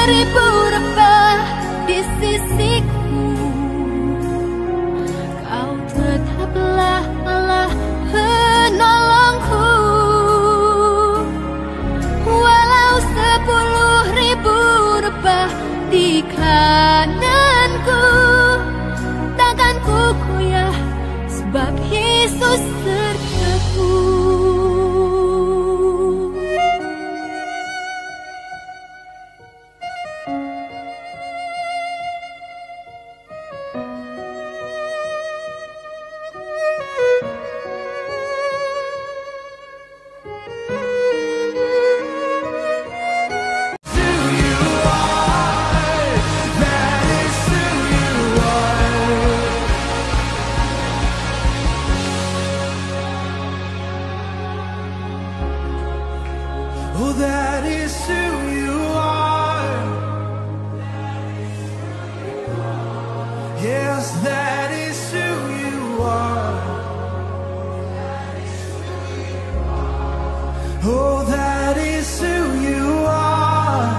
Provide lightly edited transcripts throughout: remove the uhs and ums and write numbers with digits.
ribu rebah di sisiku, Kau tetaplah Allah penolongku. Walau 10.000 rebah di kananku, takkan ku goyah sebab Yesus sertaku. Oh, that is who you are. Yes, that is who you are. Oh, that is who you are.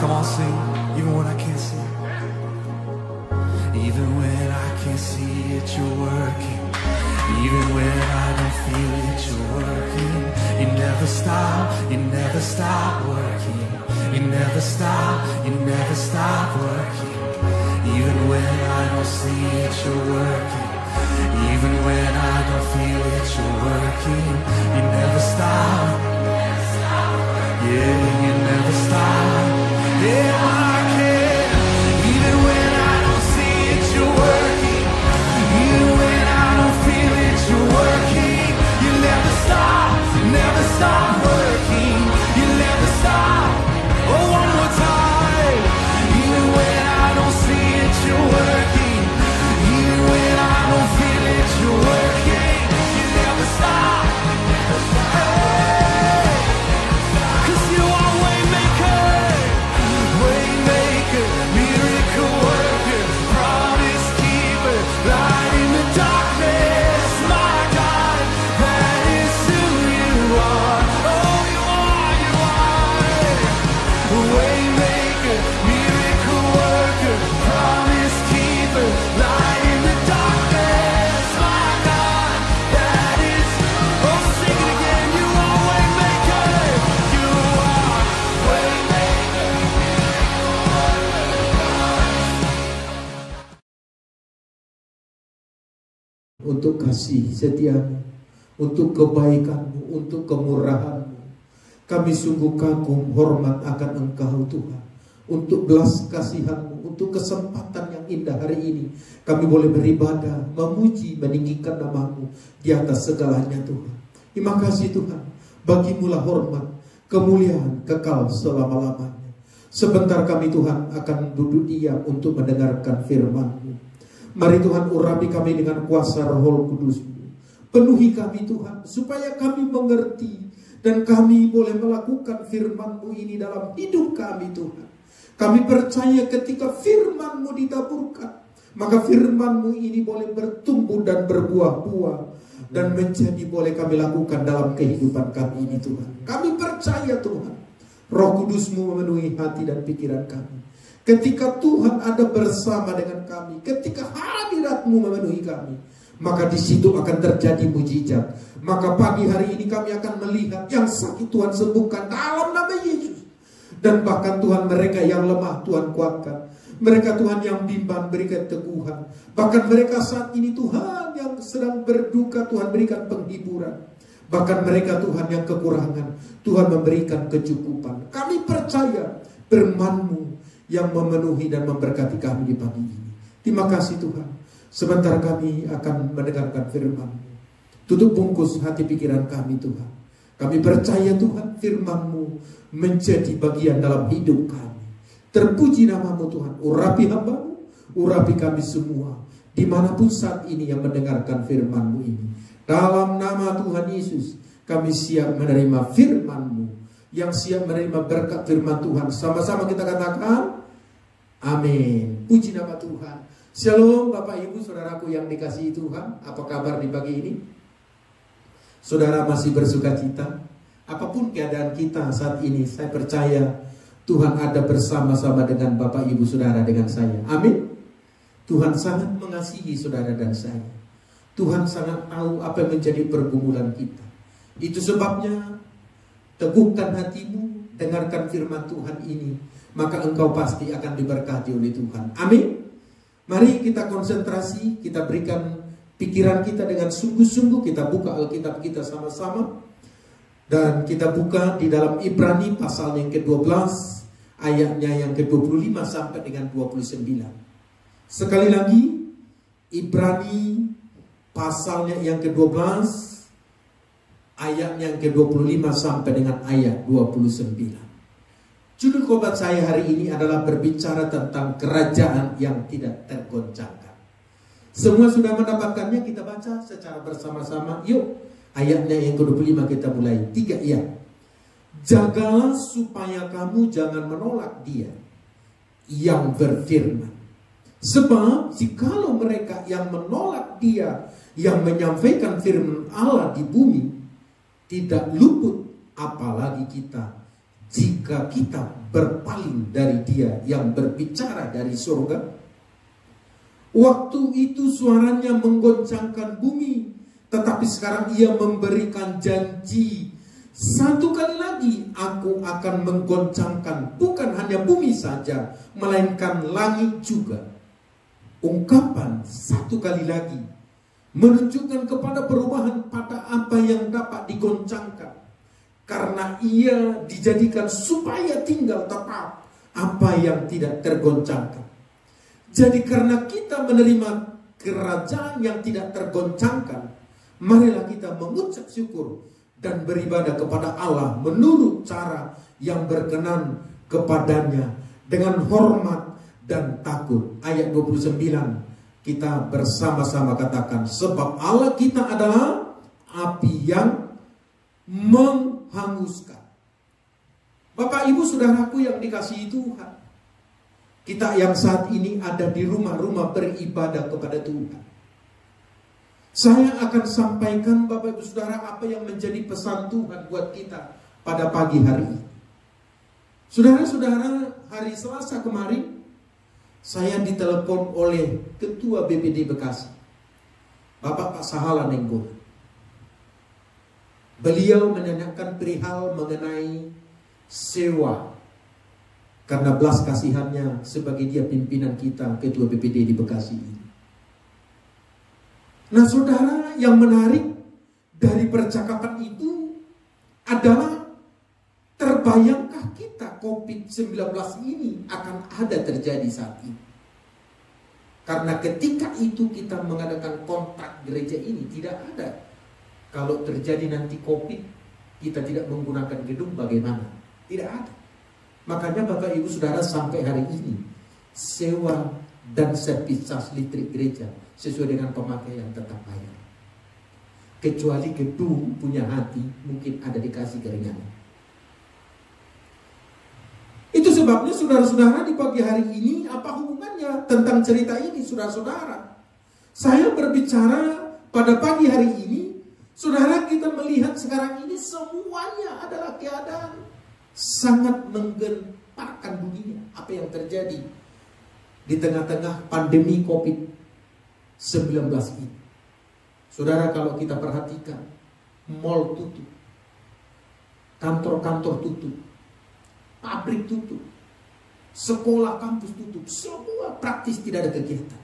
Come on, sing, even when I can't see it. Even when I can't see it, you're working. Even when I don't feel it, you're working. You never stop working. You never stop working. Even when I don't see it, you're working. Even when I don't feel it, you're working. You never stop. Yeah, you never stop. Yeah, I can. Even when I don't see it, you're working. Even when I don't feel it, you're working. You never stop working. You never stop. Oh, one more time. Even when I don't see it, you're working. Even when I don't feel it, you're working. You never stop. Hey. 'Cause you are Waymaker, Waymaker, miracle worker, promise keeper, light in the darkness, my God, that is who you are. Oh, you are, Waymaker, miracle worker, promise keeper, light in the darkness, my God, that is. Oh, sing it again. You are Waymaker, you are Waymaker. Untuk kasih setiamu, untuk kebaikanmu, untuk kemurahanmu, kami sungguh kagum hormat akan Engkau Tuhan. Untuk belas kasihanmu, untuk kesempatan yang indah hari ini kami boleh beribadah, memuji, meninggikan namamu di atas segalanya Tuhan. Terima kasih Tuhan, bagimulah hormat, kemuliaan kekal selama-lamanya. Sebentar kami Tuhan akan duduk diam untuk mendengarkan firman-Mu. Mari Tuhan urapi kami dengan kuasa Roh Kudus-Mu. Penuhi kami Tuhan supaya kami mengerti dan kami boleh melakukan firman-Mu ini dalam hidup kami Tuhan. Kami percaya ketika firman-Mu ditaburkan, maka firman-Mu ini boleh bertumbuh dan berbuah-buah dan menjadi boleh kami lakukan dalam kehidupan kami ini Tuhan. Kami percaya Tuhan, Roh Kudus-Mu memenuhi hati dan pikiran kami. Ketika Tuhan ada bersama dengan kami, ketika hadirat-Mu memenuhi kami, maka di situ akan terjadi mujizat. Maka pagi hari ini kami akan melihat yang sakit Tuhan sembuhkan dalam nama Yesus. Dan bahkan Tuhan mereka yang lemah Tuhan kuatkan. Mereka Tuhan yang bimbang berikan teguhan. Bahkan mereka saat ini Tuhan yang sedang berduka Tuhan berikan penghiburan. Bahkan mereka Tuhan yang kekurangan Tuhan memberikan kecukupan. Kami percaya firman-Mu yang memenuhi dan memberkati kami di pagi ini. Terima kasih Tuhan. Sebentar kami akan mendengarkan firman-Mu. Tutup bungkus hati pikiran kami Tuhan. Kami percaya Tuhan firman-Mu menjadi bagian dalam hidup kami. Terpuji namamu Tuhan. Urapi hamba-Mu, urapi kami semua dimanapun saat ini yang mendengarkan firman-Mu ini. Dalam nama Tuhan Yesus kami siap menerima firman-Mu, yang siap menerima berkat firman Tuhan. Sama-sama kita katakan amin. Puji nama Tuhan. Shalom Bapak Ibu Saudaraku yang dikasihi Tuhan. Apa kabar di pagi ini? Saudara masih bersuka cita? Apapun keadaan kita saat ini, saya percaya Tuhan ada bersama-sama dengan Bapak Ibu Saudara dengan saya. Amin. Tuhan sangat mengasihi saudara dan saya. Tuhan sangat tahu apa yang menjadi pergumulan kita. Itu sebabnya teguhkan hatimu, dengarkan firman Tuhan ini, maka engkau pasti akan diberkati oleh Tuhan. Amin. Mari kita konsentrasi, kita berikan pikiran kita dengan sungguh-sungguh. Kita buka Alkitab kita sama-sama. Dan kita buka di dalam Ibrani pasal yang ke-12, ayatnya yang ke-25 sampai dengan 29. Sekali lagi, Ibrani pasalnya yang ke-12, ayatnya yang ke-25 sampai dengan ayat 29. Judul khotbah saya hari ini adalah berbicara tentang kerajaan yang tidak tergoncangkan. Semua sudah mendapatkannya, kita baca secara bersama-sama. Yuk, ayatnya yang ke-25 kita mulai. 3 ya. Jagalah supaya kamu jangan menolak Dia yang berfirman. Sebab jikalau mereka yang menolak Dia yang menyampaikan firman Allah di bumi tidak luput, apalagi kita, jika kita berpaling dari Dia yang berbicara dari surga. Waktu itu suaranya menggoncangkan bumi, tetapi sekarang Ia memberikan janji, satu kali lagi aku akan menggoncangkan bukan hanya bumi saja, melainkan langit juga. Ungkapan satu kali lagi menunjukkan kepada perubahan pada apa yang dapat digoncangkan, karena Ia dijadikan supaya tinggal tetap apa yang tidak tergoncangkan. Jadi karena kita menerima kerajaan yang tidak tergoncangkan, marilah kita mengucap syukur dan beribadah kepada Allah menurut cara yang berkenan kepadanya dengan hormat dan takut. Ayat 29 kita bersama-sama katakan, sebab Allah kita adalah api yang menghanguskan. Bapak Ibu Saudaraku yang dikasihi Tuhan, kita yang saat ini ada di rumah-rumah beribadah kepada Tuhan, saya akan sampaikan Bapak Ibu Saudara apa yang menjadi pesan Tuhan buat kita pada pagi hari ini. Saudara-saudara, hari Selasa kemarin saya ditelepon oleh Ketua BPD Bekasi, Bapak Pak Sahala Nenggol. Beliau menanyakan perihal mengenai sewa, karena belas kasihannya sebagai dia pimpinan kita, Ketua BPD di Bekasi ini. Nah saudara, yang menarik dari percakapan itu adalah, terbayangkah kita COVID-19 ini akan ada terjadi saat ini? Karena ketika itu kita mengadakan kontrak gereja ini tidak ada. Kalau terjadi nanti COVID, kita tidak menggunakan gedung, bagaimana? Tidak ada. Makanya Bapak Ibu Saudara sampai hari ini sewa dan servis listrik gereja sesuai dengan pemakaian tetap bayar. Kecuali gedung punya hati, mungkin ada dikasih keringanan. Itu sebabnya saudara-saudara di pagi hari ini, apa hubungannya tentang cerita ini saudara-saudara? Saya berbicara pada pagi hari ini, saudara, kita melihat sekarang ini semuanya adalah keadaan sangat menggemparkan dunia. Apa yang terjadi di tengah-tengah pandemi COVID-19 ini? Saudara, kalau kita perhatikan, mall tutup, kantor-kantor tutup, pabrik tutup, sekolah kampus tutup, semua praktis tidak ada kegiatan.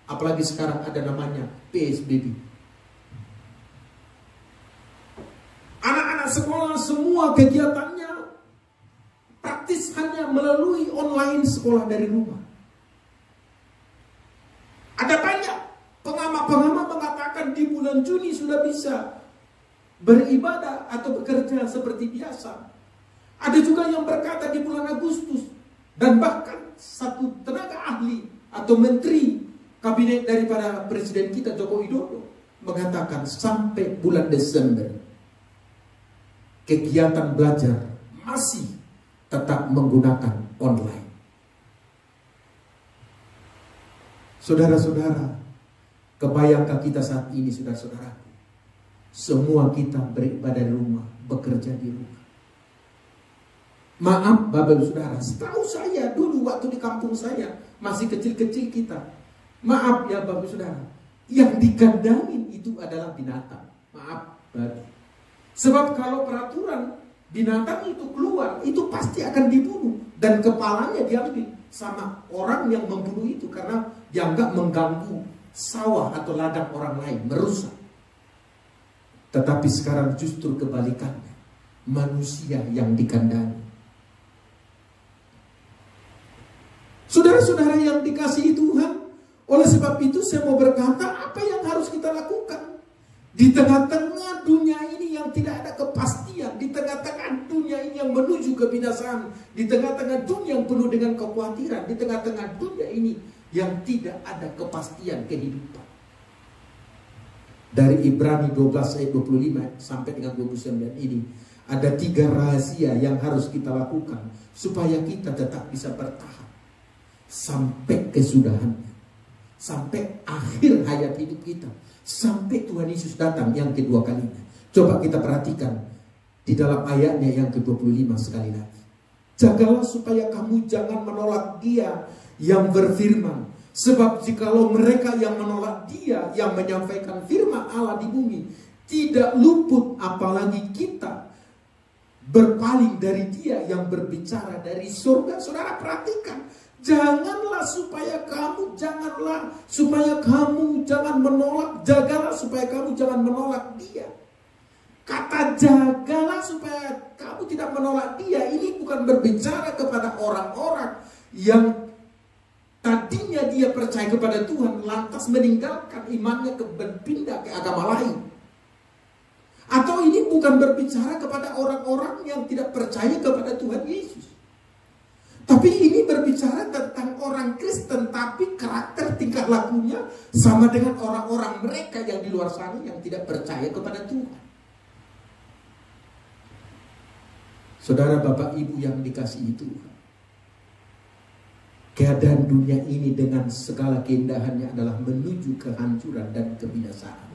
Apalagi sekarang ada namanya PSBB. Anak-anak sekolah semua kegiatannya praktis hanya melalui online, sekolah dari rumah. Ada banyak pengamat-pengamat mengatakan di bulan Juni sudah bisa beribadah atau bekerja seperti biasa. Ada juga yang berkata di bulan Agustus, dan bahkan satu tenaga ahli atau menteri kabinet daripada Presiden kita Joko Widodo mengatakan sampai bulan Desember kegiatan belajar masih tetap menggunakan online. Saudara-saudara, kebayangkan kita saat ini, saudara-saudara, semua kita beribadah di rumah, bekerja di rumah. Maaf Bapak Ibu Saudara, setahu saya dulu waktu di kampung saya, masih kecil-kecil kita, maaf ya Bapak Ibu Saudara, yang dikandangin itu adalah binatang. Maaf Bapak. Sebab kalau peraturan binatang itu keluar, itu pasti akan dibunuh. Dan kepalanya diambil sama orang yang membunuh itu, karena dianggap mengganggu sawah atau ladang orang lain, merusak. Tetapi sekarang justru kebalikannya, manusia yang dikandangi. Saudara-saudara yang dikasihi Tuhan, oleh sebab itu saya mau berkata, apa yang harus kita lakukan? Di tengah-tengah dunia ini yang tidak ada kepastian, di tengah-tengah dunia ini yang menuju kebinasaan, di tengah-tengah dunia yang penuh dengan kekhawatiran, di tengah-tengah dunia ini yang tidak ada kepastian kehidupan. Dari Ibrani 12 ayat 25 sampai dengan 29 ini, ada 3 rahasia yang harus kita lakukan supaya kita tetap bisa bertahan sampai kesudahannya, sampai akhir hayat hidup kita, sampai Tuhan Yesus datang yang kedua kalinya. Coba kita perhatikan di dalam ayatnya yang ke-25 sekali lagi. Jagalah supaya kamu jangan menolak Dia yang berfirman, sebab jikalau mereka yang menolak Dia yang menyampaikan firman Allah di bumi tidak luput, apalagi kita berpaling dari Dia yang berbicara dari surga. Saudara perhatikan, jagalah supaya kamu jangan menolak, jagalah supaya kamu jangan menolak Dia. Kata jagalah supaya kamu tidak menolak Dia ini bukan berbicara kepada orang-orang yang tadinya dia percaya kepada Tuhan lantas meninggalkan imannya berpindah ke agama lain. Atau ini bukan berbicara kepada orang-orang yang tidak percaya kepada Tuhan Yesus. Tapi ini berbicara tentang orang Kristen, tapi karakter tingkah lakunya sama dengan orang-orang mereka yang di luar sana yang tidak percaya kepada Tuhan. Saudara Bapak Ibu yang dikasihi Tuhan, keadaan dunia ini dengan segala keindahannya adalah menuju kehancuran dan kebinasaan.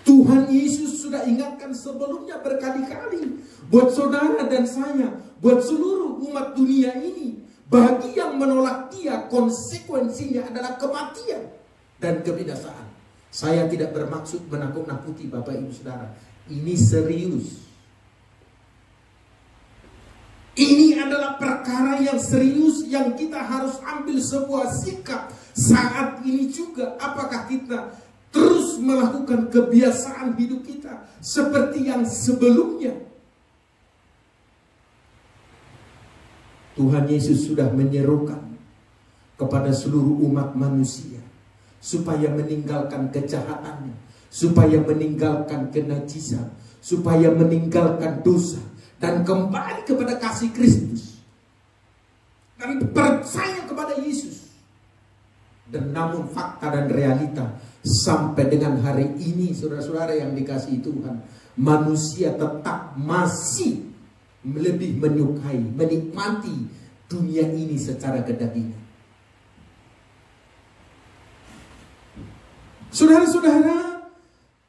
Tuhan Yesus sudah ingatkan sebelumnya berkali-kali buat saudara dan saya, buat seluruh umat dunia ini, bagi yang menolak Dia konsekuensinya adalah kematian dan kebinasaan. Saya tidak bermaksud menakut-nakuti Bapak Ibu Saudara. Ini serius. Ini adalah perkara yang serius yang kita harus ambil sebuah sikap saat ini juga. Apakah kita terus melakukan kebiasaan hidup kita seperti yang sebelumnya? Tuhan Yesus sudah menyerukan kepada seluruh umat manusia supaya meninggalkan kejahatannya, supaya meninggalkan kenajisan, supaya meninggalkan dosa dan kembali kepada kasih Kristus dan percaya kepada Yesus. Dan namun fakta dan realita sampai dengan hari ini, saudara-saudara yang dikasihi Tuhan, manusia tetap masih lebih menyukai, menikmati dunia ini secara kedagingan. Saudara-saudara,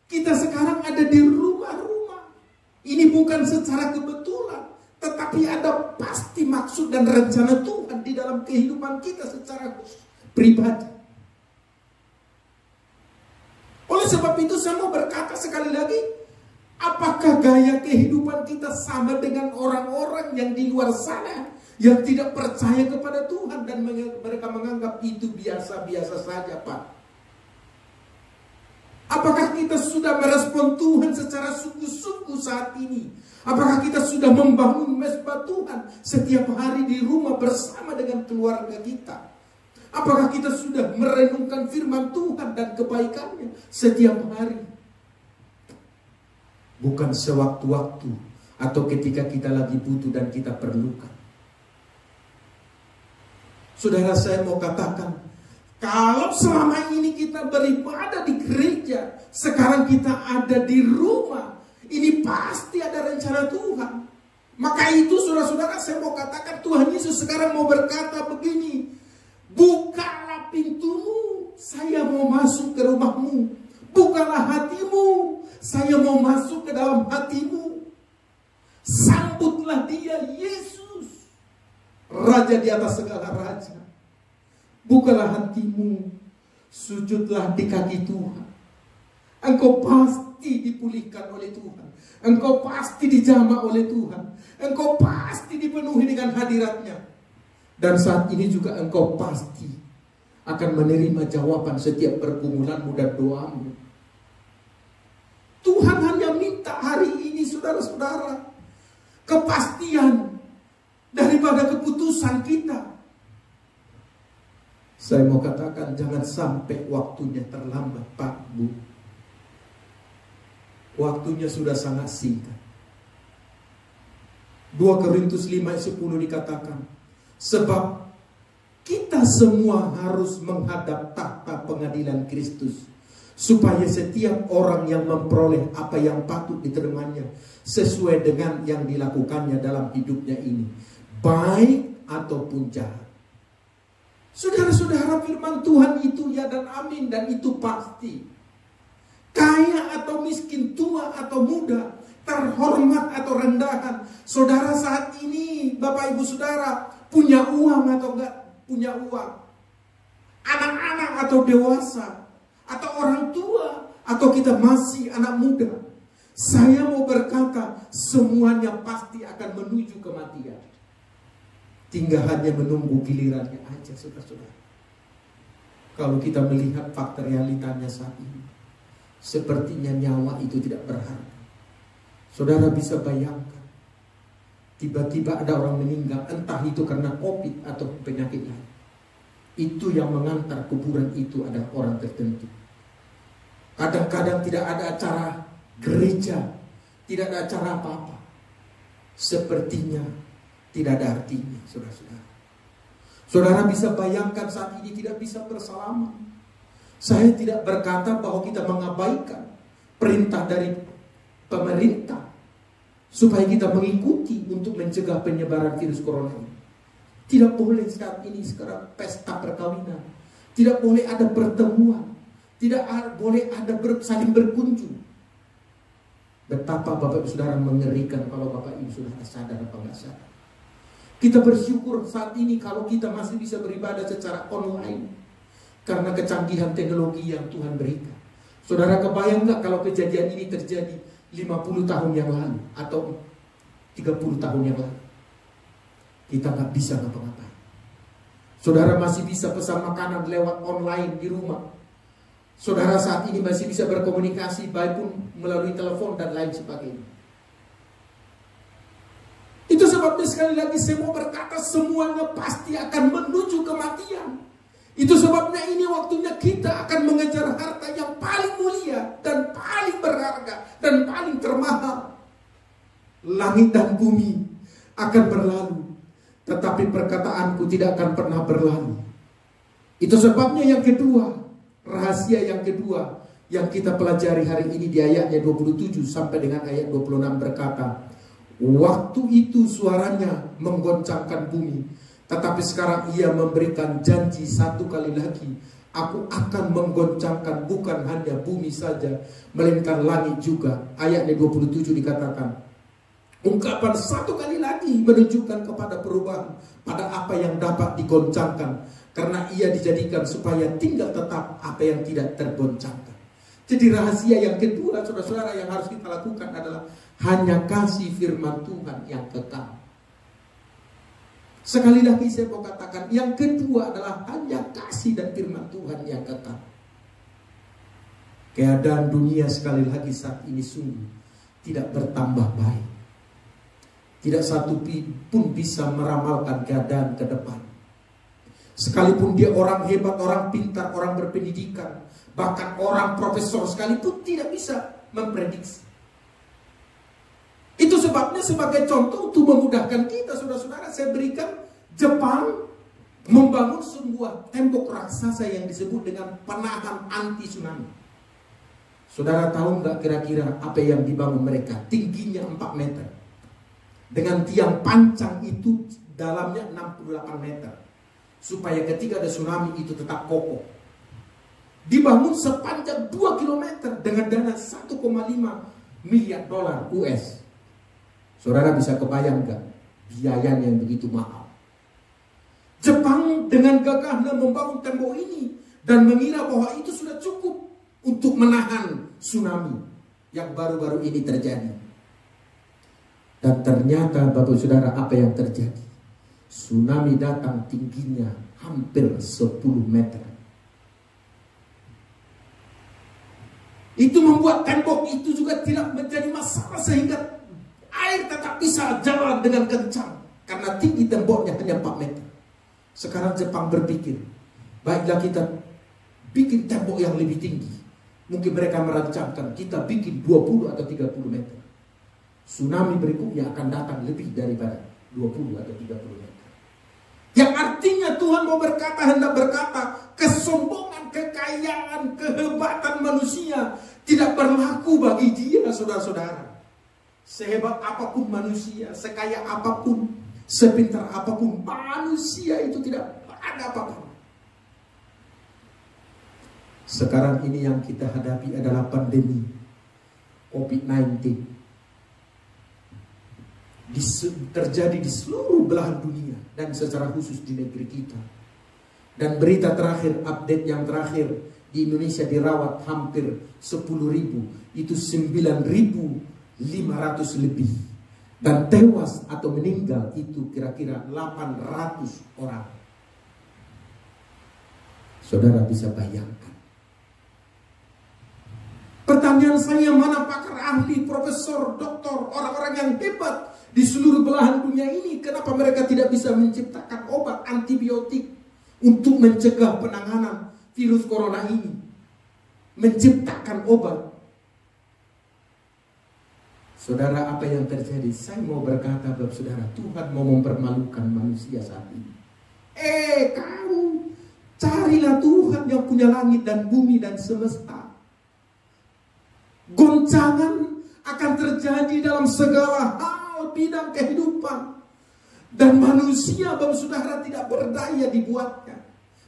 kita sekarang ada di rumah-rumah. Ini bukan secara kebetulan, tetapi ada pasti maksud dan rencana Tuhan di dalam kehidupan kita secara pribadi. Oleh sebab itu saya mau berkata sekali lagi, apakah gaya kehidupan kita sama dengan orang-orang yang di luar sana yang tidak percaya kepada Tuhan dan mereka menganggap itu biasa-biasa saja, Pak? Apakah kita sudah merespon Tuhan secara sungguh-sungguh saat ini? Apakah kita sudah membangun mezbah Tuhan setiap hari di rumah bersama dengan keluarga kita? Apakah kita sudah merenungkan firman Tuhan dan kebaikannya setiap hari? Bukan sewaktu-waktu atau ketika kita lagi butuh dan kita perlukan. Saudara, saya mau katakan, kalau selama ini kita beribadah di gereja, sekarang kita ada di rumah, ini pasti ada rencana Tuhan. Maka itu saudara-saudara, saya mau katakan, Tuhan Yesus sekarang mau berkata begini, bukalah pintumu, saya mau masuk ke rumahmu. Bukalah hatimu, Saya mau masuk ke dalam hatimu. Sambutlah dia, Yesus, Raja di atas segala raja. Bukalah hatimu, sujudlah di kaki Tuhan. Engkau pasti dipulihkan oleh Tuhan. Engkau pasti dijamah oleh Tuhan. Engkau pasti dipenuhi dengan hadiratnya. Dan saat ini juga engkau pasti akan menerima jawaban setiap pergumulanmu dan doamu. Tuhan hanya minta hari ini, saudara-saudara, kepastian daripada keputusan kita. Saya mau katakan, jangan sampai waktunya terlambat, Pak, Bu. Waktunya sudah sangat singkat. 2 Korintus 5:10 dikatakan, sebab kita semua harus menghadap tahta pengadilan Kristus, supaya setiap orang yang memperoleh apa yang patut diterimanya sesuai dengan yang dilakukannya dalam hidupnya ini, baik ataupun jahat. Saudara-saudara, firman Tuhan itu ya dan amin, dan itu pasti. Kaya atau miskin, tua atau muda, terhormat atau rendahan, saudara saat ini, Bapak Ibu Saudara, punya uang atau enggak punya uang, anak-anak atau dewasa, atau orang tua, atau kita masih anak muda, saya mau berkata, semuanya pasti akan menuju kematian. Tinggal hanya menunggu gilirannya aja, saudara-saudara. Kalau kita melihat fakta realitanya saat ini, sepertinya nyawa itu tidak berharga. Saudara bisa bayangkan, tiba-tiba ada orang meninggal, entah itu karena COVID atau penyakit lain. Itu yang mengantar kuburan itu adalah orang tertentu. Kadang-kadang tidak ada acara gereja, tidak ada acara apa-apa. Sepertinya tidak ada artinya, saudara-saudara. Saudara bisa bayangkan saat ini tidak bisa bersalaman. Saya tidak berkata bahwa kita mengabaikan perintah dari pemerintah supaya kita mengikuti untuk mencegah penyebaran virus corona ini. Tidak boleh saat ini sekarang pesta perkawinan, tidak boleh ada pertemuan, tidak boleh ada saling berkunjung. Betapa Bapak Ibu Saudara mengerikan kalau Bapak Ibu sudah sadar apa enggak sadar. Kita bersyukur saat ini kalau kita masih bisa beribadah secara online karena kecanggihan teknologi yang Tuhan berikan. Saudara kebayang nggak kalau kejadian ini terjadi 50 tahun yang lalu atau 30 tahun yang lalu? Kita nggak bisa ngapa-ngapain. Saudara masih bisa pesan makanan lewat online di rumah. Saudara saat ini masih bisa berkomunikasi baik pun melalui telepon dan lain sebagainya. Itu sebabnya sekali lagi saya mau berkata, semuanya pasti akan menuju kematian. Itu sebabnya ini waktunya kita akan mengejar harta yang paling mulia dan paling berharga dan paling termahal. Langit dan bumi akan berlalu, tetapi perkataanku tidak akan pernah berlalu. Itu sebabnya yang kedua, rahasia yang kedua yang kita pelajari hari ini di ayatnya 27 sampai dengan ayat 26 berkata, waktu itu suaranya menggoncangkan bumi, tetapi sekarang ia memberikan janji satu kali lagi, aku akan menggoncangkan bukan hanya bumi saja, melainkan langit juga. Ayatnya 27 dikatakan, ungkapan satu kali lagi menunjukkan kepada perubahan pada apa yang dapat digoncangkan, karena ia dijadikan supaya tinggal tetap apa yang tidak tergoncangkan. Jadi rahasia yang kedua, saudara-saudara, yang harus kita lakukan adalah hanya kasih firman Tuhan yang kekal. Sekali lagi saya mau katakan, yang kedua adalah hanya kasih dan firman Tuhan yang kekal. Keadaan dunia sekali lagi saat ini sungguh tidak bertambah baik. Tidak satu pun bisa meramalkan keadaan ke depan. Sekalipun dia orang hebat, orang pintar, orang berpendidikan, bahkan orang profesor sekalipun tidak bisa memprediksi. Itu sebabnya sebagai contoh untuk memudahkan kita, saudara-saudara, saya berikan Jepang membangun sebuah tembok raksasa yang disebut dengan penahan anti tsunami. Saudara tahu nggak kira-kira apa yang dibangun mereka? Tingginya 4 meter. Dengan tiang pancang itu dalamnya 68 meter. Supaya ketika ada tsunami itu tetap kokoh. dibangun sepanjang 2 kilometer dengan dana 1,5 miliar dolar US. Saudara bisa kebayang gak biayanya yang begitu mahal? Jepang dengan gagahnya membangun tembok ini dan mengira bahwa itu sudah cukup untuk menahan tsunami yang baru-baru ini terjadi. Dan ternyata Bapak Saudara, apa yang terjadi? Tsunami datang tingginya hampir 10 meter. Itu membuat tembok itu juga tidak menjadi masalah sehingga air tetap bisa jalan dengan kencang karena tinggi temboknya hanya 4 meter. Sekarang Jepang berpikir, baiklah kita bikin tembok yang lebih tinggi. Mungkin mereka merancangkan kita bikin 20 atau 30 meter. Tsunami berikutnya akan datang lebih daripada 20 atau 30 meter. Yang artinya Tuhan mau berkata, hendak berkata, kesombongan, kekayaan, kehebatan manusia tidak berlaku bagi dia, saudara-saudara. Sehebat apapun manusia, sekaya apapun, sepintar apapun manusia, itu tidak ada apa-apa. Sekarang ini yang kita hadapi adalah pandemi COVID-19. Terjadi di seluruh belahan dunia dan secara khusus di negeri kita. Dan berita terakhir, update yang terakhir, di Indonesia dirawat hampir 10.000, itu 9.500 lebih. Dan tewas atau meninggal itu kira-kira 800 orang. Saudara bisa bayangkan. Pertanyaan saya, mana pakar ahli, profesor, doktor, orang-orang yang hebat di seluruh belahan dunia ini? Kenapa mereka tidak bisa menciptakan obat antibiotik untuk mencegah penanganan virus corona ini? Menciptakan obat. Saudara, apa yang terjadi? Saya mau berkata, Bapak Saudara, Tuhan mau mempermalukan manusia saat ini. Kamu carilah Tuhan yang punya langit dan bumi dan semesta. Goncangan akan terjadi dalam segala hal bidang kehidupan. Dan manusia, Bapak Saudara, tidak berdaya dibuatnya.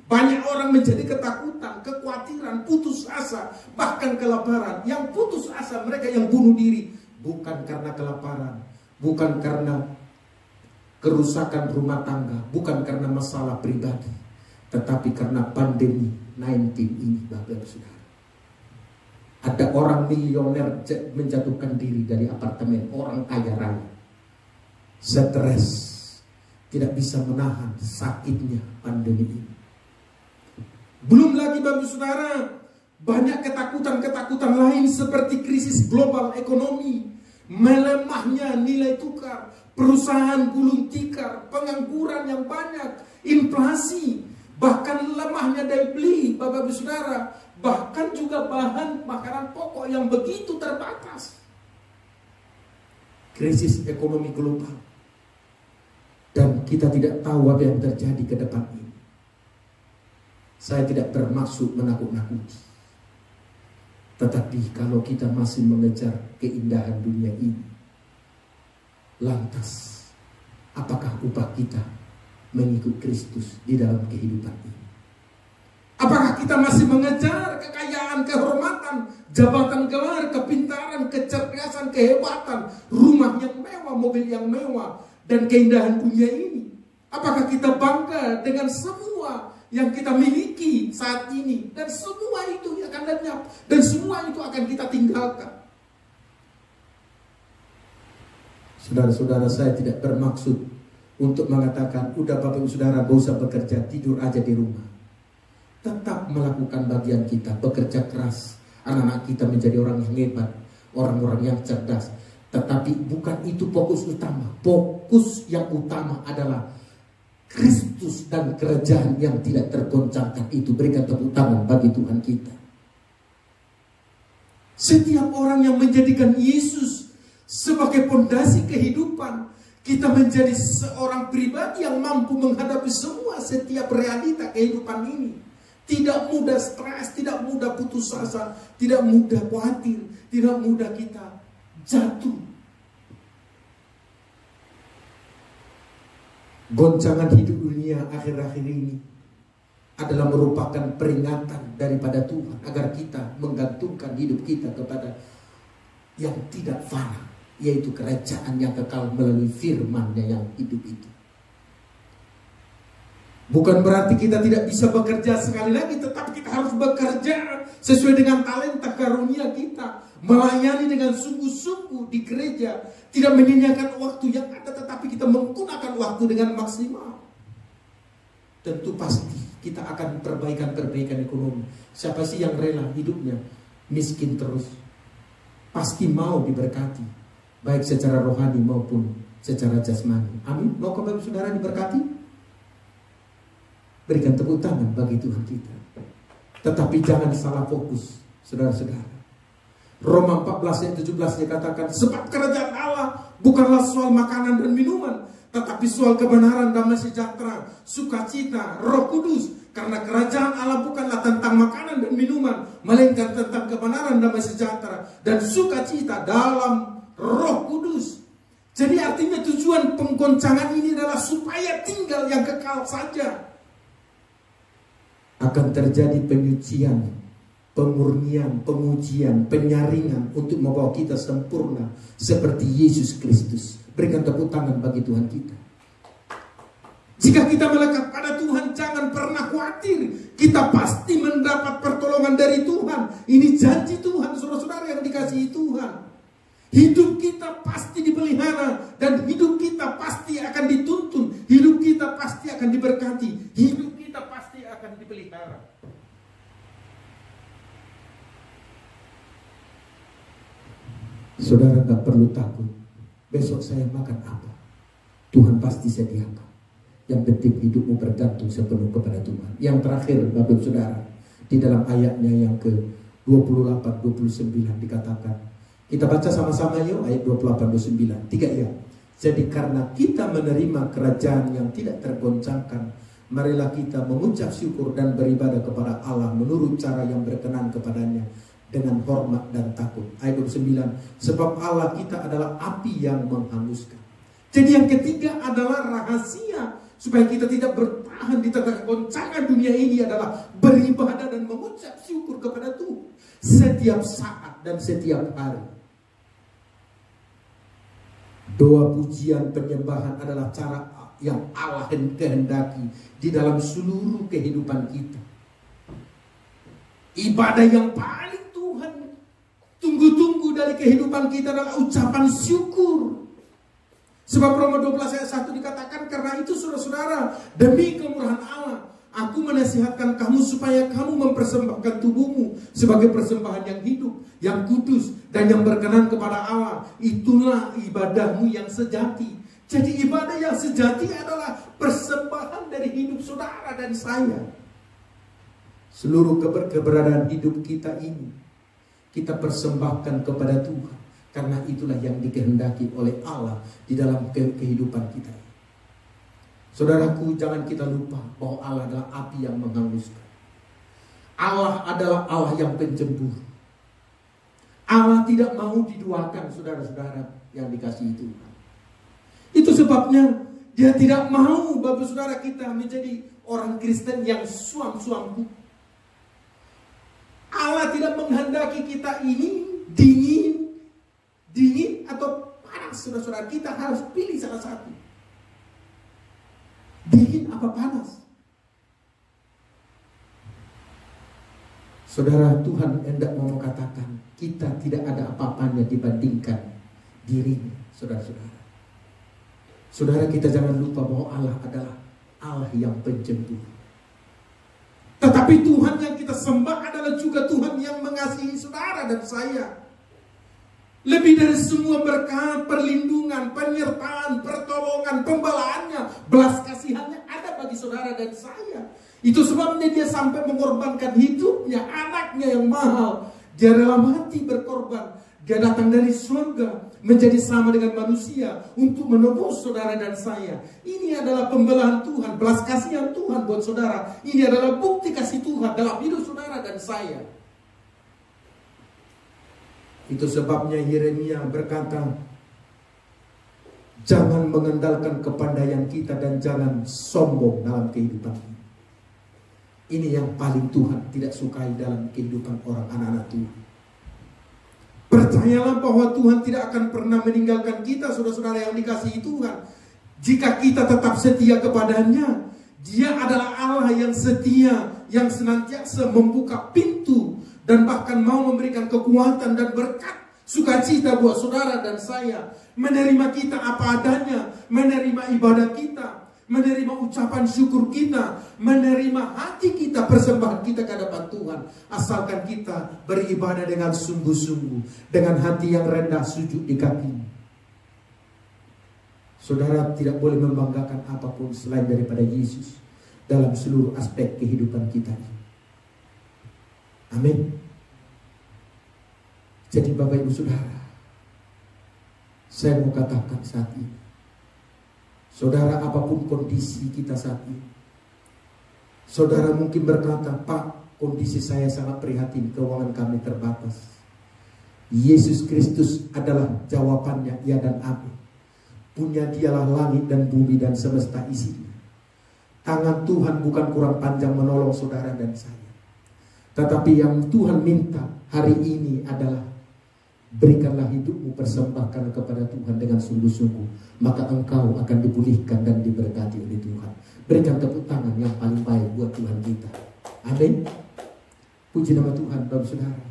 Banyak orang menjadi ketakutan, kekhawatiran, putus asa, bahkan kelaparan. Yang putus asa mereka yang bunuh diri. Bukan karena kelaparan, bukan karena kerusakan rumah tangga, bukan karena masalah pribadi, tetapi karena pandemi 19 ini, Bapak Saudara. Ada orang milioner menjatuhkan diri dari apartemen, orang kaya raya. Stres, tidak bisa menahan sakitnya pandemi ini. Belum lagi Bapak Saudara, banyak ketakutan-ketakutan lain seperti krisis global ekonomi, melemahnya nilai tukar, perusahaan gulung tikar, pengangguran yang banyak, inflasi, bahkan lemahnya daya beli, Bapak-Ibu Saudara, bahkan juga bahan makanan pokok yang begitu terbatas. Krisis ekonomi global. Dan kita tidak tahu apa yang terjadi ke depan ini. Saya tidak bermaksud menakut-nakuti. Tetapi kalau kita masih mengejar keindahan dunia ini, lantas apakah upah kita mengikut Kristus di dalam kehidupan ini? Apakah kita masih mengejar kekayaan, kehormatan, jabatan gelar, kepintaran, kecerdasan, kehebatan, rumah yang mewah, mobil yang mewah, dan keindahan dunia ini? Apakah kita bangga dengan semua yang kita miliki saat ini? Dan semua itu akan lenyap, dan semua itu akan kita tinggalkan. Saudara-saudara, saya tidak bermaksud untuk mengatakan, udah Bapak Ibu Saudara gak usah bekerja, tidur aja di rumah. Tetap melakukan bagian kita, bekerja keras, anak-anak kita menjadi orang yang hebat, orang-orang yang cerdas. Tetapi bukan itu fokus utama. Fokus yang utama adalah Kristus dan kerajaan yang tidak tergoncangkan itu. Berikan tepuk tangan bagi Tuhan kita. Setiap orang yang menjadikan Yesus sebagai pondasi kehidupan, kita menjadi seorang pribadi yang mampu menghadapi semua setiap realita kehidupan ini. Tidak mudah stres, tidak mudah putus asa, tidak mudah khawatir, tidak mudah kita jatuh. Goncangan hidup dunia akhir-akhir ini adalah merupakan peringatan daripada Tuhan agar kita menggantungkan hidup kita kepada yang tidak fana, yaitu kerajaan yang kekal melalui firman-Nya yang hidup itu. Bukan berarti kita tidak bisa bekerja sekali lagi, tetapi kita harus bekerja sesuai dengan talenta karunia kita, melayani dengan sungguh-sungguh di gereja, tidak menyia-nyiakan waktu yang ada, tetapi kita menggunakan waktu dengan maksimal. Tentu pasti kita akan perbaikan ekonomi. Siapa sih yang rela hidupnya miskin terus? Pasti mau diberkati, baik secara rohani maupun secara jasmani. Amin. Mau Bapak Saudara diberkati? Berikan tepuk tangan bagi Tuhan kita. Tetapi jangan salah fokus, saudara-saudara. Roma 14 ayat 17 dikatakan, sebab kerajaan Allah bukanlah soal makanan dan minuman, tetapi soal kebenaran, damai sejahtera, sukacita, Roh Kudus. Karena kerajaan Allah bukanlah tentang makanan dan minuman, melainkan tentang kebenaran, damai sejahtera, dan sukacita dalam Roh Kudus. Jadi artinya tujuan penggoncangan ini adalah supaya tinggal yang kekal saja. Akan terjadi penyucian, pemurnian, pengujian, penyaringan untuk membawa kita sempurna seperti Yesus Kristus. Berikan tepuk tangan bagi Tuhan kita. Jika kita melekat pada Tuhan, jangan pernah khawatir. Kita pasti mendapat pertolongan dari Tuhan. Ini janji Tuhan, saudara-saudara yang dikasihi Tuhan. Hidup kita pasti dipelihara, dan hidup kita pasti akan dituntun. Hidup kita pasti akan diberkati. Hidup kita pasti akan dipelihara. Saudara gak perlu takut. Besok saya makan apa? Tuhan pasti sediakan. Yang penting hidupmu bergantung sepenuh kepada Tuhan. Yang terakhir, Bapak Saudara, di dalam ayatnya yang ke-28-29 dikatakan, kita baca sama-sama yuk ayat 28-29. 3 ya. Jadi karena kita menerima kerajaan yang tidak tergoncangkan, marilah kita mengucap syukur dan beribadah kepada Allah menurut cara yang berkenan kepadanya dengan hormat dan takut. Ayat 29, sebab Allah kita adalah api yang menghanguskan. Jadi yang ketiga adalah rahasia supaya kita tidak bertahan di tengah goncangan dunia ini adalah beribadah dan mengucap syukur kepada Tuhan setiap saat dan setiap hari. Doa, pujian, penyembahan adalah cara yang Allah kehendaki di dalam seluruh kehidupan kita. Ibadah yang paling Tuhan tunggu-tunggu dari kehidupan kita adalah ucapan syukur. Sebab Roma 12 ayat 1 dikatakan, karena itu saudara-saudara, demi kemurahan Allah, aku menasihatkan kamu supaya kamu mempersembahkan tubuhmu sebagai persembahan yang hidup, yang kudus, dan yang berkenan kepada Allah. Itulah ibadahmu yang sejati. Jadi ibadah yang sejati adalah persembahan dari hidup saudara dan saya. Seluruh keberadaan hidup kita ini kita persembahkan kepada Tuhan. Karena itulah yang dikehendaki oleh Allah di dalam kehidupan kita. Saudaraku, jangan kita lupa bahwa Allah adalah api yang menghanguskan. Allah adalah Allah yang pencemburu. Allah tidak mau diduakan, saudara-saudara yang dikasihi Tuhan. Itu sebabnya Dia tidak mau Bapak saudara kita menjadi orang Kristen yang suam-suamku. Allah tidak menghendaki kita ini dingin atau panas, saudara-saudara. Kita harus pilih salah satu. Dingin apa panas? Saudara, Tuhan hendak mau katakan kita tidak ada apa-apanya dibandingkan dirinya, saudara-saudara. Saudara, kita jangan lupa bahwa Allah adalah Allah yang pencemburu. Tetapi Tuhan yang kita sembah adalah juga Tuhan yang mengasihi saudara dan saya. Lebih dari semua berkat, perlindungan, penyertaan, pertolongan, pembelaannya, belas kasihannya ada bagi saudara dan saya. Itu sebabnya Dia sampai mengorbankan hidupnya, anaknya yang mahal. Dia rela mati berkorban. Dia datang dari surga menjadi sama dengan manusia untuk menebus saudara dan saya. Ini adalah pembelahan Tuhan, belas kasihan Tuhan buat saudara. Ini adalah bukti kasih Tuhan dalam hidup saudara dan saya. Itu sebabnya Yeremia berkata, jangan mengandalkan kepandaian kita dan jangan sombong dalam kehidupan ini. Ini yang paling Tuhan tidak sukai dalam kehidupan orang anak-anak Tuhan. Percayalah bahwa Tuhan tidak akan pernah meninggalkan kita, saudara-saudara yang dikasihi Tuhan. Jika kita tetap setia kepadanya, Dia adalah Allah yang setia, yang senantiasa membuka pintu dan bahkan mau memberikan kekuatan dan berkat sukacita buat saudara dan saya. Menerima kita apa adanya, menerima ibadah kita, menerima ucapan syukur kita, menerima hati kita, persembahan kita ke hadapan Tuhan. Asalkan kita beribadah dengan sungguh-sungguh, dengan hati yang rendah sujud di kaki. Saudara tidak boleh membanggakan apapun selain daripada Yesus dalam seluruh aspek kehidupan kita. Amin. Jadi Bapak Ibu Saudara, saya mau katakan saat ini, saudara, apapun kondisi kita saat ini, saudara mungkin berkata, Pak, kondisi saya sangat prihatin, keuangan kami terbatas. Yesus Kristus adalah jawabannya, ya dan amin. Punya Dialah langit dan bumi dan semesta isinya. Tangan Tuhan bukan kurang panjang menolong saudara dan saya. Tetapi yang Tuhan minta hari ini adalah, berikanlah hidupmu, persembahkan kepada Tuhan dengan sungguh-sungguh, maka engkau akan dipulihkan dan diberkati oleh Tuhan. Berikan tepuk tangan yang paling baik buat Tuhan kita. Amin. Puji nama Tuhan, Bapak Saudara.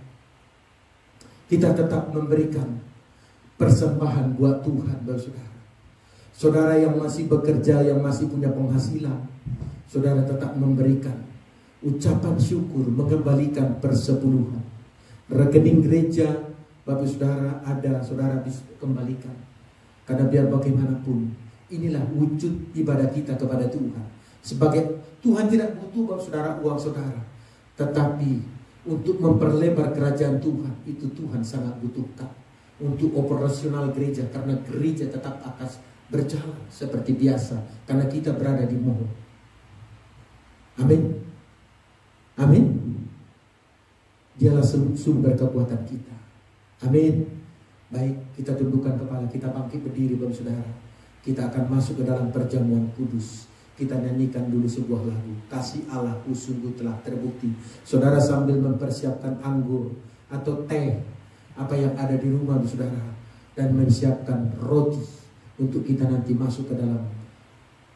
Kita tetap memberikan persembahan buat Tuhan, Bapak Saudara. Saudara yang masih bekerja, yang masih punya penghasilan, saudara tetap memberikan ucapan syukur, mengembalikan persepuluhan. Rekening gereja Bapak Saudara ada, saudara bisa kembalikan. Karena biar bagaimanapun, inilah wujud ibadah kita kepada Tuhan. Sebagai Tuhan tidak butuh Bapak Saudara uang saudara, tetapi untuk memperlebar kerajaan Tuhan, itu Tuhan sangat butuhkan. Untuk operasional gereja, karena gereja tetap akan berjalan seperti biasa, karena kita berada di mall. Amin. Amin. Dialah sumber kekuatan kita. Amin. Baik, kita tundukkan kepala, kita bangkit berdiri Bapak Saudara. Kita akan masuk ke dalam perjamuan kudus. Kita nyanyikan dulu sebuah lagu, Kasih Allahku sungguh telah terbukti. Saudara sambil mempersiapkan anggur atau teh, apa yang ada di rumah Bapak Saudara, dan mempersiapkan roti untuk kita nanti masuk ke dalam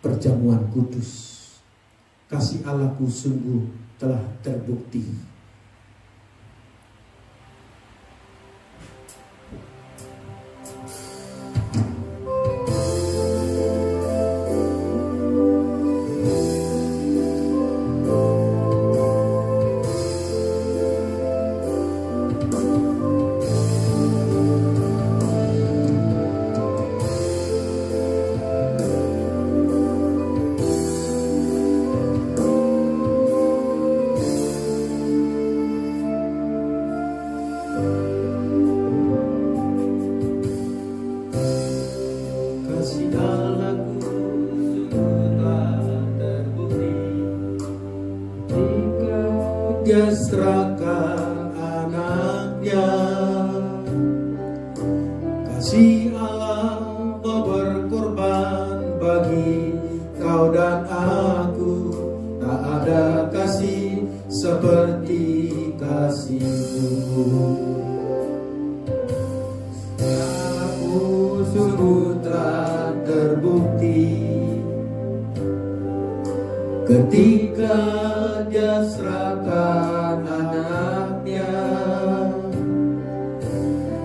perjamuan kudus. Kasih Allahku sungguh telah terbukti. Dia serahkan anaknya. Kasih Allah mau berkorban bagi kau dan aku. Tak ada kasih seperti kasih-Mu. Aku sungguh telah terbukti ketika Dia serahkan anaknya.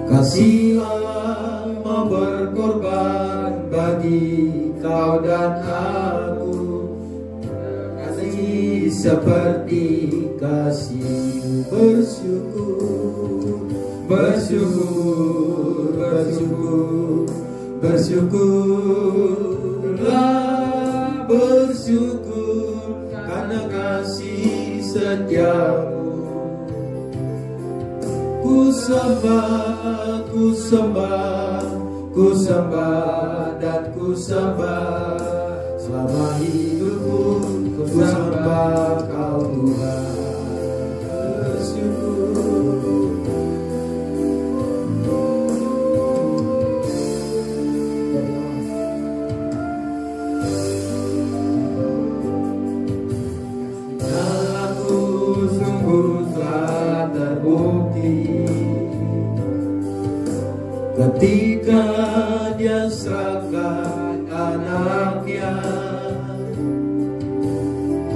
Kasih Allah mau berkorban bagi kau dan aku. Kasih seperti kasih-Mu. Bersyukur, bersyukur, bersyukur, bersyukurlah, bersyukur karena kasih setia-Mu. Ku sembah, ku sembah, ku sembah dan ku sembah. Selama hidupku ku sembah Kau Tuhan. ketika Dia serahkan anaknya.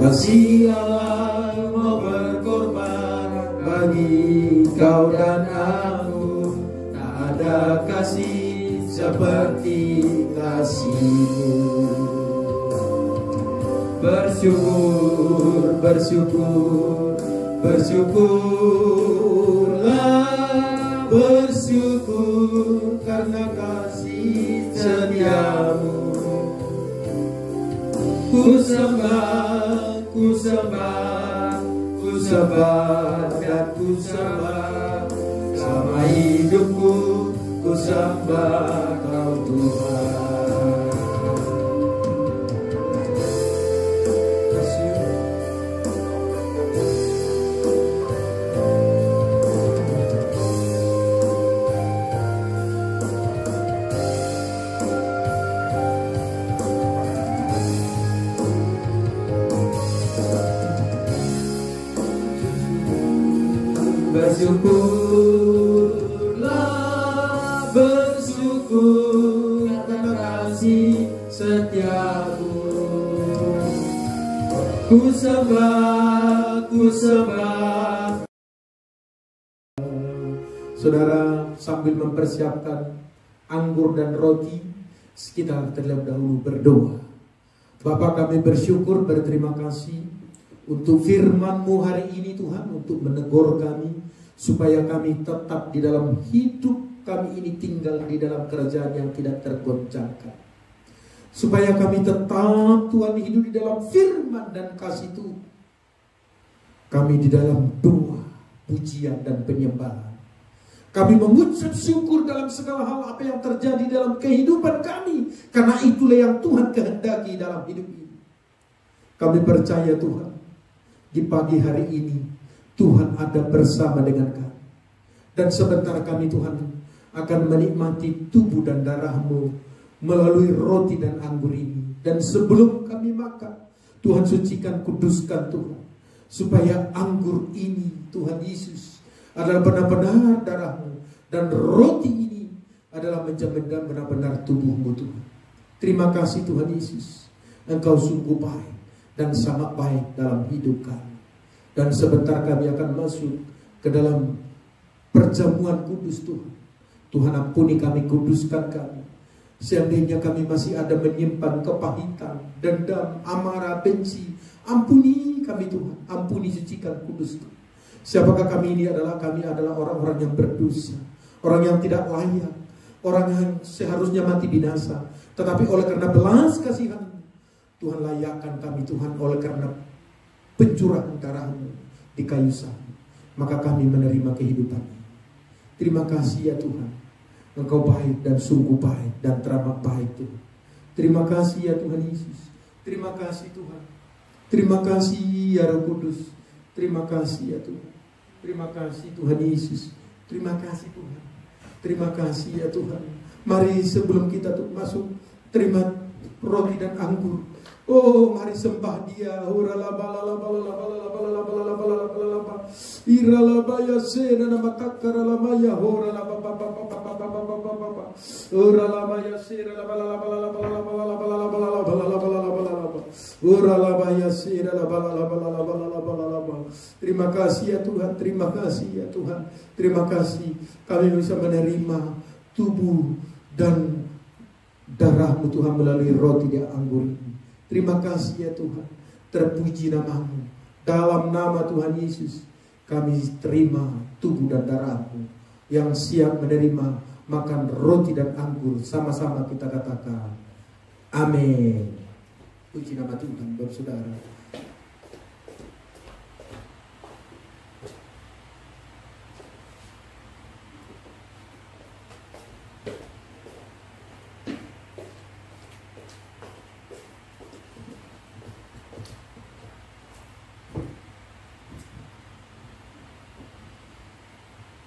Kasih Allah mau berkorban bagi kau dan aku. Tak ada kasih seperti kasih-Mu. Bersyukur, bersyukur, bersyukurlah, bersyukur karena kasih setia-Mu. Ku sembah, ku sembah, ku sembah dan ku sembah. Selama hidupku ku sembah Kau Tuhan. Bersyukurlah, bersyukur karena kasih setia-Mu. Ku sembah, ku sembah. Saudara, sambil mempersiapkan anggur dan roti, kita terlebih dahulu berdoa. Bapa, kami bersyukur, berterima kasih untuk firman-Mu hari ini Tuhan, untuk menegur kami supaya kami tetap di dalam hidup kami ini tinggal di dalam kerajaan yang tidak tergoncangkan. Supaya kami tetap Tuhan hidup di dalam firman dan kasih Tuhan. Kami di dalam doa, pujian dan penyembahan. Kami mengucap syukur dalam segala hal apa yang terjadi dalam kehidupan kami, karena itulah yang Tuhan kehendaki dalam hidup ini. Kami percaya Tuhan, di pagi hari ini Tuhan ada bersama dengan kami. Dan sebentar kami Tuhan akan menikmati tubuh dan darah-Mu melalui roti dan anggur ini. Dan sebelum kami makan, Tuhan sucikan, kuduskan Tuhan, supaya anggur ini Tuhan Yesus adalah benar-benar darah-Mu, dan roti ini adalah menjadi benar-benar tubuh-Mu Tuhan. Terima kasih Tuhan Yesus, Engkau sungguh baik dan sangat baik dalam hidup kami. Dan sebentar kami akan masuk ke dalam perjamuan kudus Tuhan. Tuhan ampuni kami, kuduskan kami. Seandainya kami masih ada menyimpan kepahitan, dendam, amarah, benci, ampuni kami Tuhan. Ampuni, sucikan, kuduskan. Siapakah kami ini adalah? Kami adalah orang-orang yang berdosa, orang yang tidak layak, orang yang seharusnya mati binasa. Tetapi oleh karena belas kasihan Tuhan layakkan kami Tuhan, oleh karena pencurahan darah-Mu di kayu salib, maka kami menerima kehidupan ini. Terima kasih ya Tuhan, Engkau baik dan sungguh baik dan teramat baik Tuhan. Terima kasih ya Tuhan Yesus. Terima kasih Tuhan. Terima kasih ya Roh Kudus. Terima kasih ya Tuhan. Terima kasih Tuhan Yesus. Terima kasih Tuhan. Terima kasih ya Tuhan. Mari sebelum kita masuk terima roti dan anggur, oh, mari sembah Dia. Terima kasih ya Tuhan, terima kasih ya Tuhan, terima kasih kami bisa menerima tubuh dan darah-Mu Tuhan melalui roti dan anggur ini. Terima kasih ya Tuhan, terpuji nama-Mu. Dalam nama Tuhan Yesus kami terima tubuh dan darah-Mu yang siap menerima makan roti dan anggur. Sama-sama kita katakan amin. Puji nama Tuhan, Bapak Saudara.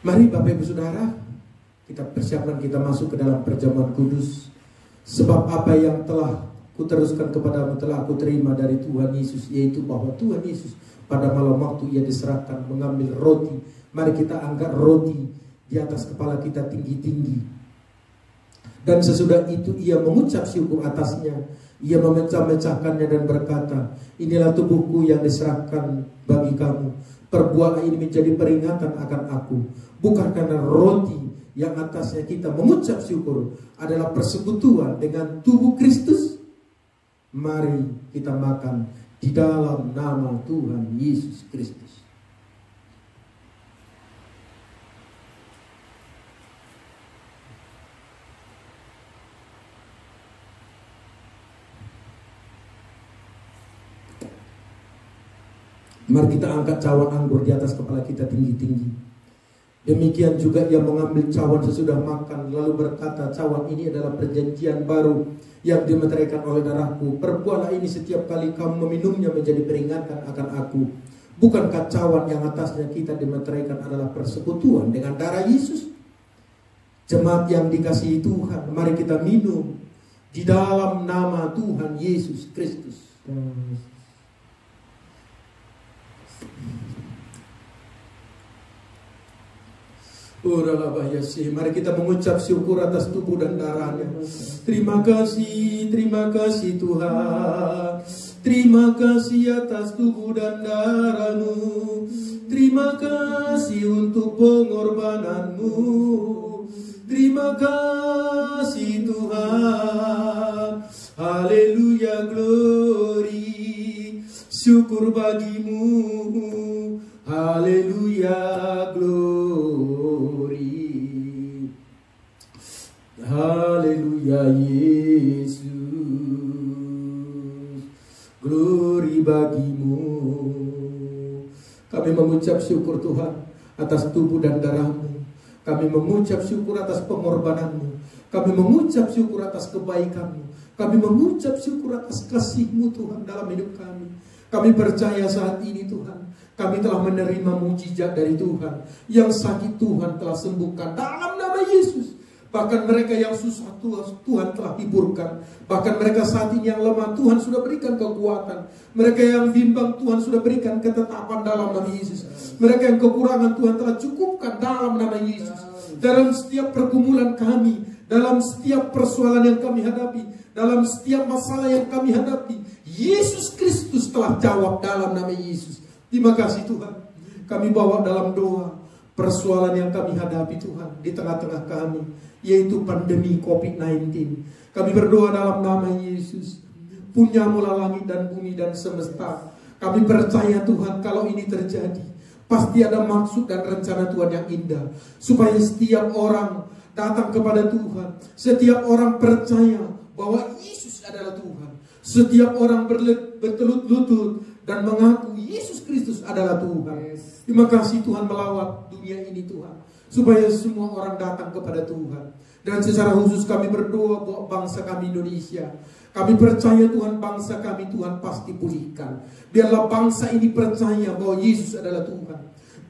Mari Bapak Ibu Saudara, kita persiapkan, kita masuk ke dalam perjamuan kudus. Sebab apa yang telah kuteruskan kepadamu telah aku terima dari Tuhan Yesus, yaitu bahwa Tuhan Yesus pada malam waktu Ia diserahkan mengambil roti. Mari kita angkat roti di atas kepala kita tinggi-tinggi. Dan sesudah itu ia mengucap syukur atasnya. Ia memecah-mecahkannya dan berkata, inilah tubuhku yang diserahkan bagi kamu. Perbuatlah ini menjadi peringatan akan aku. Bukan karena roti yang atasnya kita mengucap syukur adalah persekutuan dengan tubuh Kristus. Mari kita makan di dalam nama Tuhan Yesus Kristus. Mari kita angkat cawan anggur di atas kepala kita tinggi-tinggi. Demikian juga ia mengambil cawan sesudah makan, lalu berkata, cawan ini adalah perjanjian baru yang dimeteraikan oleh darahku. Perbuatlah ini setiap kali kamu meminumnya menjadi peringatan akan aku. Bukankah cawan yang atasnya kita dimeteraikan adalah persekutuan dengan darah Yesus? Jemaat yang dikasihi Tuhan, mari kita minum di dalam nama Tuhan Yesus Kristus. Mari kita mengucap syukur atas tubuh dan darahnya. Terima kasih Tuhan. Terima kasih atas tubuh dan darah-Mu. Terima kasih untuk pengorbananmu. Terima kasih Tuhan. Haleluya, glory. Syukur bagimu. Haleluya, glory. Haleluya, Yesus. Glory bagimu. Kami mengucap syukur Tuhan atas tubuh dan darah-Mu. Kami mengucap syukur atas pengorbanan-Mu. Kami mengucap syukur atas kebaikan-Mu. Kami mengucap syukur atas kasih-Mu Tuhan dalam hidup kami. Kami percaya saat ini Tuhan, kami telah menerima mujizat dari Tuhan. Yang sakit Tuhan telah sembuhkan dalam nama Yesus. Bahkan mereka yang susah Tuhan telah hiburkan. Bahkan mereka saat ini yang lemah Tuhan sudah berikan kekuatan. Mereka yang bimbang Tuhan sudah berikan ketetapan dalam nama Yesus. Mereka yang kekurangan Tuhan telah cukupkan dalam nama Yesus. Dalam setiap pergumulan kami, dalam setiap persoalan yang kami hadapi, dalam setiap masalah yang kami hadapi, Yesus Kristus telah jawab dalam nama Yesus. Terima kasih Tuhan. Kami bawa dalam doa persoalan yang kami hadapi Tuhan di tengah-tengah kami, yaitu pandemi COVID-19. Kami berdoa dalam nama Yesus. Punyamulah langit dan bumi dan semesta. Kami percaya Tuhan, kalau ini terjadi, pasti ada maksud dan rencana Tuhan yang indah. Supaya setiap orang datang kepada Tuhan. Setiap orang percaya bahwa Yesus adalah Tuhan. Setiap orang bertelut lutut dan mengaku Yesus Kristus adalah Tuhan. Terima kasih Tuhan melawat dunia ini Tuhan, supaya semua orang datang kepada Tuhan. Dan secara khusus kami berdoa buat bangsa kami Indonesia. Kami percaya Tuhan, bangsa kami Tuhan pasti pulihkan. Biarlah bangsa ini percaya bahwa Yesus adalah Tuhan.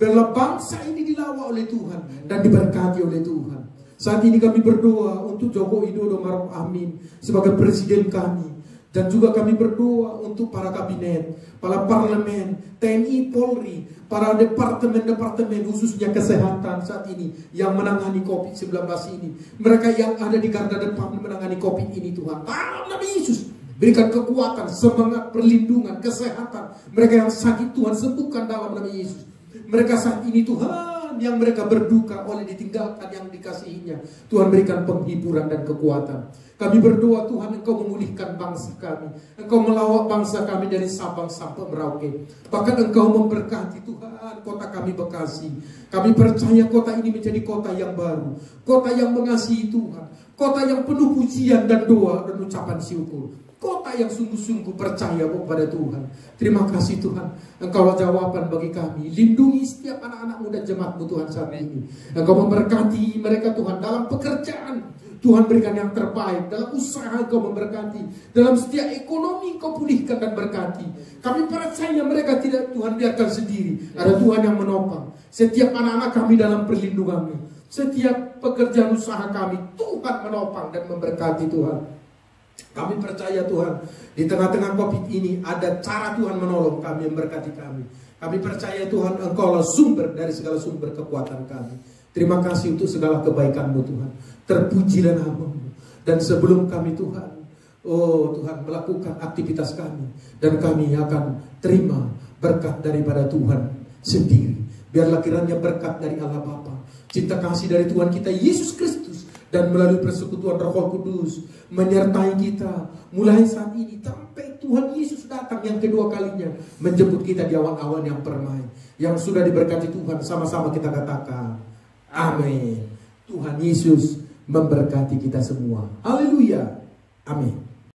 Biarlah bangsa ini dilawat oleh Tuhan dan diberkati oleh Tuhan. Saat ini kami berdoa untuk Joko Widodo Maruf Amin sebagai presiden kami. Dan juga kami berdoa untuk para kabinet, para parlemen, TNI, Polri, para departemen-departemen khususnya kesehatan saat ini yang menangani COVID-19 ini. Mereka yang ada di garda depan menangani COVID ini Tuhan. Dalam nama Yesus, berikan kekuatan, semangat, perlindungan, kesehatan. Mereka yang sakit Tuhan sembuhkan dalam nama Yesus. Mereka saat ini Tuhan yang mereka berduka oleh ditinggalkan yang dikasihinya, Tuhan berikan penghiburan dan kekuatan. Kami berdoa Tuhan, Engkau memulihkan bangsa kami. Engkau melawat bangsa kami dari Sabang sampai Merauke. Bahkan Engkau memberkati Tuhan kota kami Bekasi. Kami percaya kota ini menjadi kota yang baru, kota yang mengasihi Tuhan, kota yang penuh pujian dan doa dan ucapan syukur, kota yang sungguh-sungguh percaya kepada Tuhan. Terima kasih Tuhan, Engkau jawaban bagi kami. Lindungi setiap anak-anak-Mu dan jemaat-Mu Tuhan saat ini. Engkau memberkati mereka Tuhan dalam pekerjaan. Tuhan berikan yang terbaik dalam usaha, Engkau memberkati. Dalam setiap ekonomi Engkau pulihkan dan berkati. Kami percaya mereka tidak Tuhan biarkan sendiri. Ada Tuhan yang menopang setiap anak-anak kami dalam perlindungan-Mu. Setiap pekerjaan usaha kami Tuhan menopang dan memberkati Tuhan. Kami percaya Tuhan, di tengah-tengah COVID ini ada cara Tuhan menolong kami, memberkati kami. Kami percaya Tuhan, Engkau adalah sumber dari segala sumber kekuatan kami. Terima kasih untuk segala kebaikan-Mu Tuhan. Terpujilah nama-Mu. Dan sebelum kami Tuhan, oh Tuhan, melakukan aktivitas kami, dan kami akan terima berkat daripada Tuhan sendiri. Biarlah kiranya berkat dari Allah Bapa, cinta kasih dari Tuhan kita Yesus Kristus, dan melalui persekutuan Roh Kudus menyertai kita mulai saat ini sampai Tuhan Yesus datang yang kedua kalinya menjemput kita di awan-awan yang permai. Yang sudah diberkati Tuhan, sama-sama kita katakan amin. Tuhan Yesus memberkati kita semua. Haleluya. Amin.